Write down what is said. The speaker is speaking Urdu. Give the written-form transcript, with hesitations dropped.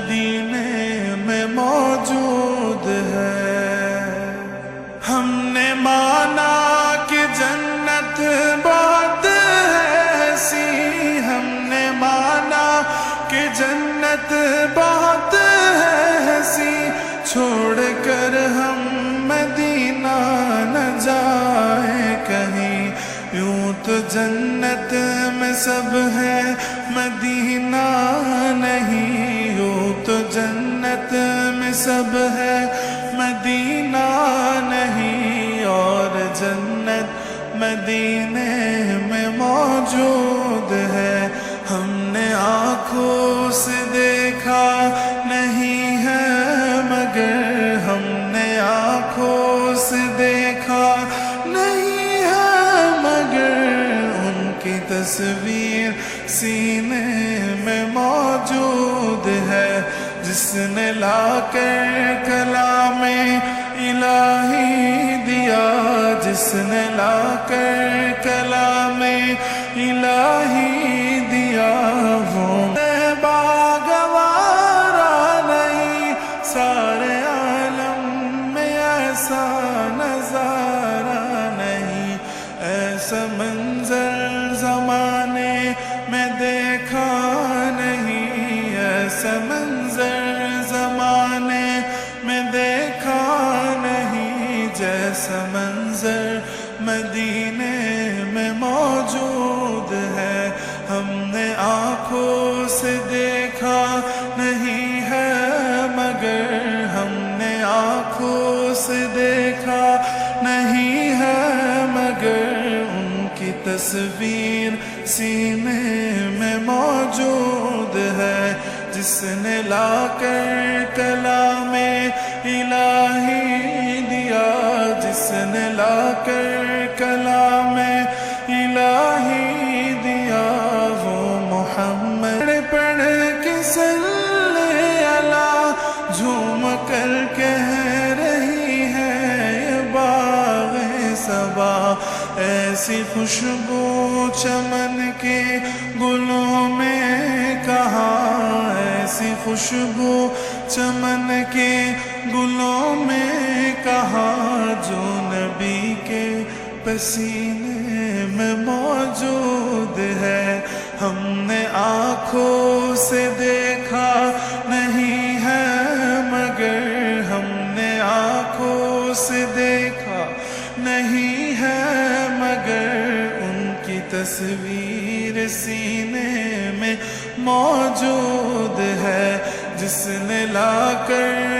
مدینے میں موجود ہے۔ ہم نے مانا کہ جنت بہت ایسی، ہم نے مانا کہ جنت بہت ایسی، چھوڑ کر ہم مدینہ نہ جائیں کہیں۔ یوں تو جنت میں سب ہے مدینہ نہیں، یوں تو جنت میں سب ہے مدینہ نہیں، اور جنت مدینے میں موجود ہے۔ ہم نے آنکھوں سے دیکھا نہیں ہے مگر، ہم نے آنکھوں سے دیکھا نہیں ہے مگر، ان کی تصویر سینے میں موجود ہے۔ جس نے لا کر کلام الہی دیا، جس نے لا کر کلام الہی دیا، وہ باگوارا نہیں، سارے عالم میں ایسا نظارہ نہیں، ایسا منظر زمانے میں دیکھا نہیں، ایسا منظر زمانے میں دیکھا نہیں، جیسا منظر مدینے میں موجود ہے۔ ہم نے آنکھوں سے دیکھا نہیں ہے مگر، ہم نے آنکھوں سے دیکھا نہیں ہے مگر، ان کی تصویر سینے میں موجود ہے۔ جس نے لا کر کلام الہی دیا، جس نے لا کر کلام الہی دیا، وہ محمد پڑھ کے صلی اللہ جھوم کر کہہ رہی ہے یہ باغ صبا، ایسی خوشبو چمن کے گلوں میں کہاں، ایسی خوشبو چمن کے گلوں میں کہاں، جو نبی کے پسینے میں موجود ہے۔ ہم نے آنکھوں سے دیکھا نہیں ہے مگر، ہم نے آنکھوں سے دیکھا نہیں ہے مگر، ان کی تصویر سینے میں موجود ہے۔ جس نے لا کر